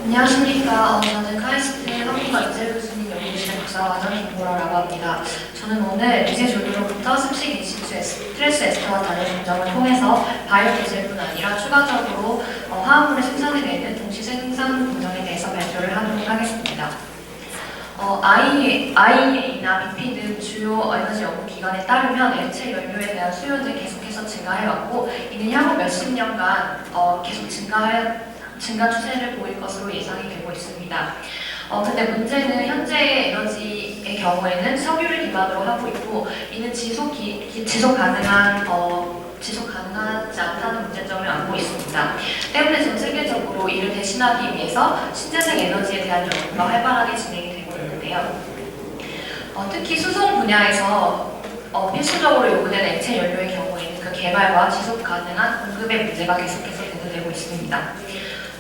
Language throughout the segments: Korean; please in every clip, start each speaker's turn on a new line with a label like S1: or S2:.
S1: 안녕하십니까. 저는 카이스트 한국어 인재 교수님 연구실의 박사과정 김보라라고 합니다. 저는 오늘 미세 조류로부터 습식 인시추 스트레스 에스터와 다른 공정을 통해서 바이오 디젤뿐 아니라 추가적으로 화합물을 생산해내는 동시 생산 공정에 대해서 발표를 하도록 하겠습니다. IEA나 BP 등 주요 에너지 연구 기관에 따르면 액체 연료에 대한 수요는 계속해서 증가해왔고 이는 향후 몇십 년간 계속 증가 추세를 보일 것으로 예상이 되고 있습니다. 근데 문제는 현재의 에너지의 경우에는 석유를 기반으로 하고 있고 이는 지속 가능하지 않다는 문제점을 안고 있습니다. 때문에 전 세계적으로 이를 대신하기 위해서 신재생 에너지에 대한 연구가 활발하게 진행이 되고 있는데요. 특히 수송 분야에서 필수적으로 요구되는 액체 연료의 경우에는 그 개발과 지속 가능한 공급의 문제가 계속해서 대두되고 있습니다.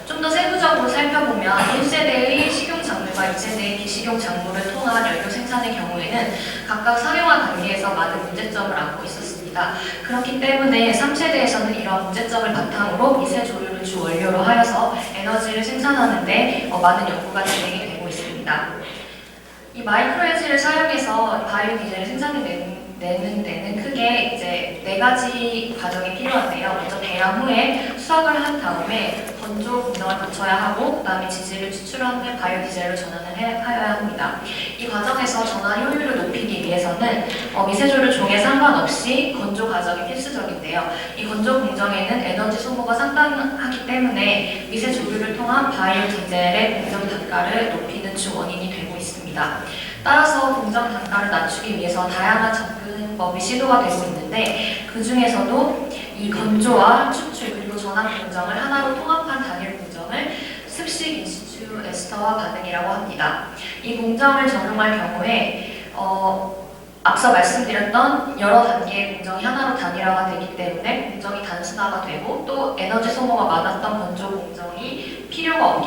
S1: 좀 더 세부적으로 살펴보면 1세대의 식용작물과 2세대의 비식용 작물을 통한 연료 생산의 경우에는 각각 상용화 단계에서 많은 문제점을 안고 있었습니다. 그렇기 때문에 3세대에서는 이러한 문제점을 바탕으로 미세 조류를 주 원료로 하여서 에너지를 생산하는 데 많은 연구가 진행이 되고 있습니다. 이 마이크로에너지를 사용해서 바이오 디젤을 생산해내는 데는 크게 이제 4가지 과정이 필요한데요. 먼저 배양 후에 수확을 한 다음에 건조 공정을 거쳐야 하고 그 다음에 지질을 추출한 후에 바이오 디젤로 전환을 하여야 합니다. 이 과정에서 전환 효율을 높이기 위해서는 미세조류 종에 상관없이 건조 과정이 필수적인데요. 이 건조 공정에는 에너지 소모가 상당하기 때문에 미세조류를 통한 바이오 디젤의 공정 단가를 높이는 주 원인이 되고 있습니다. 따라서 공정 단가를 낮추기 위해서 다양한 접근법이 시도가 되고 있는데 그 중에서도 이 건조와 추출 그리고 전환 공정을 하나로 통합한 단일 공정을 습식 인시추 에스터와 반응이라고 합니다. 이 공정을 적용할 경우에 앞서 말씀드렸던 여러 단계의 공정이 하나로 단일화가 되기 때문에 공정이 단순화가 되고 또 에너지 소모가 많았던 건조 공정이 필요가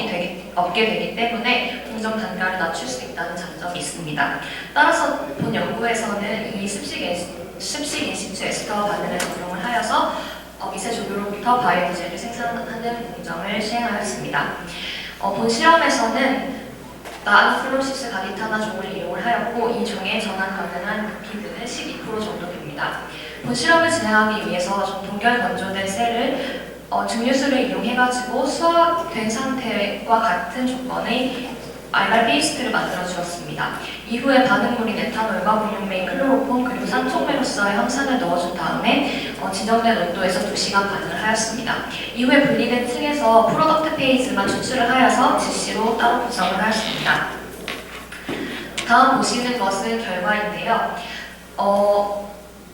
S1: 없게 되기 때문에 공정 단가를 낮출 수 있다는 장점이 있습니다. 따라서 본 연구에서는 이 습식 인시추 에스터와 반응을 적용을 하여서 미세 조류로부터 바이오 디젤을 생산하는 공정을 시행하였습니다. 본 실험에서는 나노플로시스 가디타나 종을 이용을 하였고 이 종의 전환 가능한 부피는 12% 정도 됩니다. 본 실험을 진행하기 위해서 좀 동결 건조된 셀을 증류수를 이용해가지고 수확된 상태와 같은 조건의 알갈 페이스트를 만들어 주었습니다. 이후에 반응물인 에탄올과 분용매인 클로로폼 그리고 산촉매로서의 항산을 넣어준 다음에 지정된 온도에서 2시간 반응을 하였습니다. 이후에 분리된 층에서 프로덕트 페이즈만 추출을 하여서 지시로 따로 분석을 하였습니다. 다음 보시는 것은 결과인데요.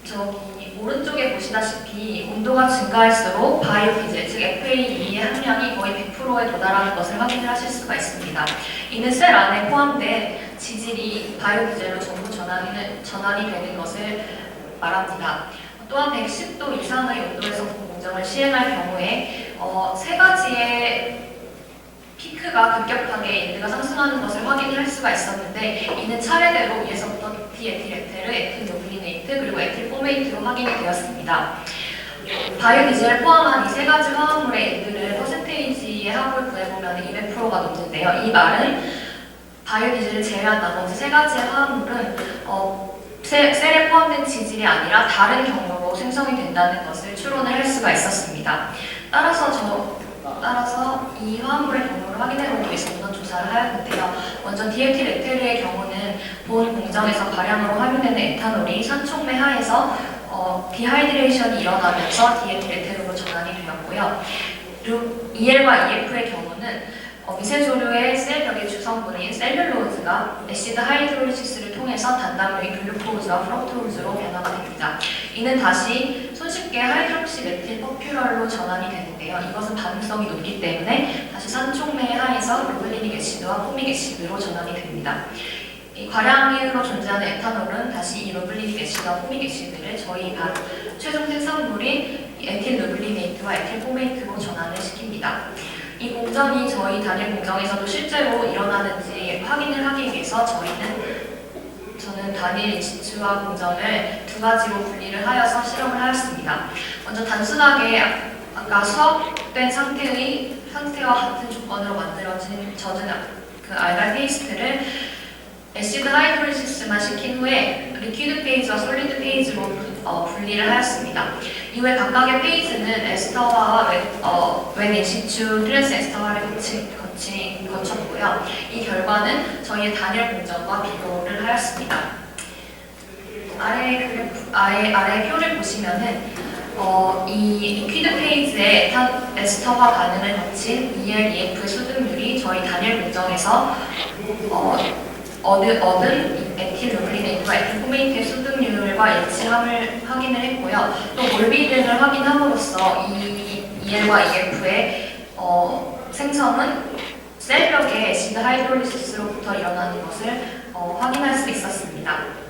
S1: 저기 오른쪽에 보시다시피 온도가 증가할수록 바이오 디젤, 즉 FAE의 함량이 거의 100%에 도달하는 것을 확인을 하실 수가 있습니다. 이는 셀 안에 포함된 지질이 바이오 디젤로 전부 전환이 되는 것을 말합니다. 또한 110도 이상의 온도에서 공정을 시행할 경우에 3가지의 피크가 급격하게 일드가 상승하는 것을 확인할 수가 있었는데 이는 차례대로 위에서부터 디에틸에테르, 에틸노블리네이트 그리고 에틸포메이트로 확인이 되었습니다. 바이오 디젤을 포함한 이 3가지 화합물의 일드를 퍼센테이지의 합을 구해보면 200%가 넘는데요. 이 말은 바이오 디젤을 제외한 나머지 3가지의 화합물은 셀에 포함된 지질이 아니라 다른 경로로 생성이 된다는 것을 추론을 할 수가 있었습니다. 따라서 이 화합물의 경로를 확인해보기 위해서 우선 조사를 하였는데요. 먼저 디에틸 에테르의 경우는 본 공정에서 발향으로 함유되는 에탄올이 산촉매 하에서 디하이드레이션이 일어나면서 디에틸 에테르로 전환이 되었고요. 그리고 EL과 EF의 경우는 미세조류의 셀벽의 주성분인 셀룰로즈가 애시드 하이드롤리시스를 통해서 단당류인 글루코즈와 프럭토즈로 변화가 됩니다. 이는 다시 손쉽게 하이드록시 메틸 퍼퓰럴로 전환이 되는데요. 이것은 반응성이 높기 때문에 다시 산촉매 하에서 루블리닉 애시드와 포믹 애시드로 전환이 됩니다. 이 과량으로 존재하는 에탄올은 다시 이 루블리닉 애시드와 포믹 애시드를 저희 최종 생산물인 에틸 루블리네이트와 에틸 포메이트로 전환을 시킵니다. 이 공정이 저희 단일 공정에서도 실제로 일어나는지 확인을 하기 위해서 저는 단일 인시추와 공정을 2가지로 분리를 하여서 실험을 하였습니다. 먼저 단순하게 아까 수확된 상태의 상태와 같은 조건으로 만들어진 젖은 그 알갈 페이스트를 애시드 하이드로리시스만 시킨 후에 리퀴드 페이지와 솔리드 페이지로 분리를 하였습니다. 이후에 각각의 페이지는 에스터화와 웬 인시추 클래스 에스터화를 거쳤고요. 이 결과는 저희의 단일 공정과 비교를 하였습니다. 아래 표를 보시면은 이 리퀴드 페이지의 에스터화 반응을 거친 EL, EF의 수득률이 저희 단일 공정에서 얻은 에틸 누클리네이트와 에틸 포메이트의 수득률과 일치함을 확인을 했고요. 또 몰비딩을 확인함으로써 이 EL과 EF의 생성은 셀벽의 애시드 하이드롤리시스로부터 일어나는 것을 확인할 수 있었습니다.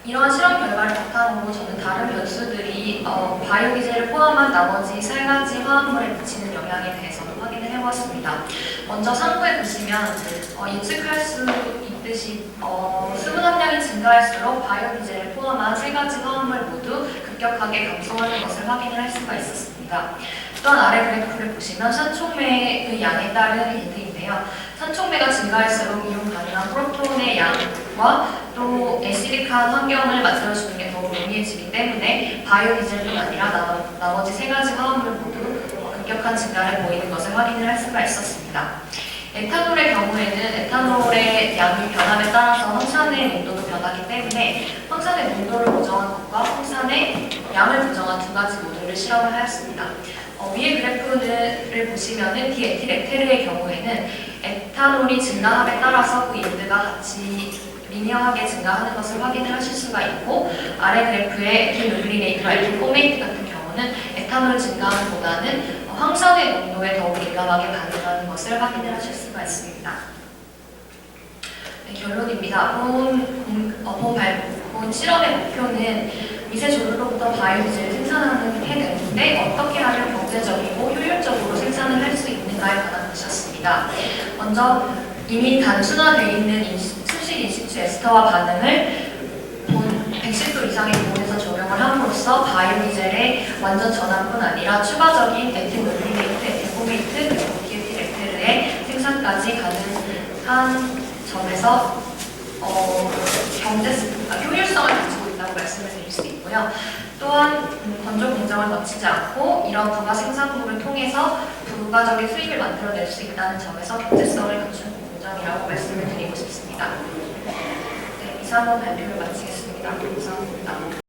S1: 이러한 실험 결과를 바탕으로 저는 다른 변수들이 바이오기제를 포함한 나머지 세 가지 화합물에 미치는 영향에 대해서도 확인을 해보았습니다. 먼저 상부에 보시면 예측할 수 있듯이 수분 함량이 증가할수록 바이오기제를 포함한 세 가지 화합물 모두 급격하게 감소하는 것을 확인을 할 수가 있었습니다. 또한 아래 그래프를 보시면 산촉매의 양에 따른 힌트인데요. 산촉매가 증가할수록 이용 가능한 프로톤의 양과 또 애시딕한 환경을 만들어주는 게 더욱 용이해지기 때문에 바이오디젤뿐 아니라 나머지 세 가지 화합물 모두 급격한 증가를 보이는 것을 확인을 할 수가 있었습니다. 에탄올의 경우에는 에탄올의 양이 변함에 따라서 황산의 농도도 변하기 때문에 황산의 농도를 보정한 것과 황산의 양을 보정한 두 가지 모듈을 실험을 하였습니다. 위의 그래프를 보시면은 디에틸 에테르의 경우에는 에탄올이 증가함에 따라서 그 일드가 같이 리니어하게 증가하는 것을 확인을 하실 수가 있고, 아래 그래프의 에틸 누클리네이트와 에틸 포메이트 같은 경우는 에탄올 증가함보다는 황산의 농도에 더욱 민감하게 반응하는 것을 확인을 하실 수가 있습니다. 네, 결론입니다. 본 실험의 목표는 미세 조류로부터 바이오디젤을 생산해내는데 어떻게 하면 경제적이고 효율적으로 생산을 할 수 있는가에 관한 것이었습니다. 먼저 이미 단순화되어 있는 수식 인시추 에스터와 반응을 110도 이상의 기온에서 적용을 함으로써 바이오디젤의 완전 전환뿐 아니라 추가적인 에틸 누클리네이트, 에틸 포메이트, 그리고 디에틸 에테르의 생산까지 가능한 점에서 효율성을 가지고 있다고 말씀을 드릴 수 있고요. 또한 건조 공정을 거치지 않고 이런 부가 생산물을 통해서 부가적인 수익을 만들어낼 수 있다는 점에서 경제성을 갖춘 공정이라고 말씀을 드리고 싶습니다. 네, 이상으로 발표를 마치겠습니다. 감사합니다.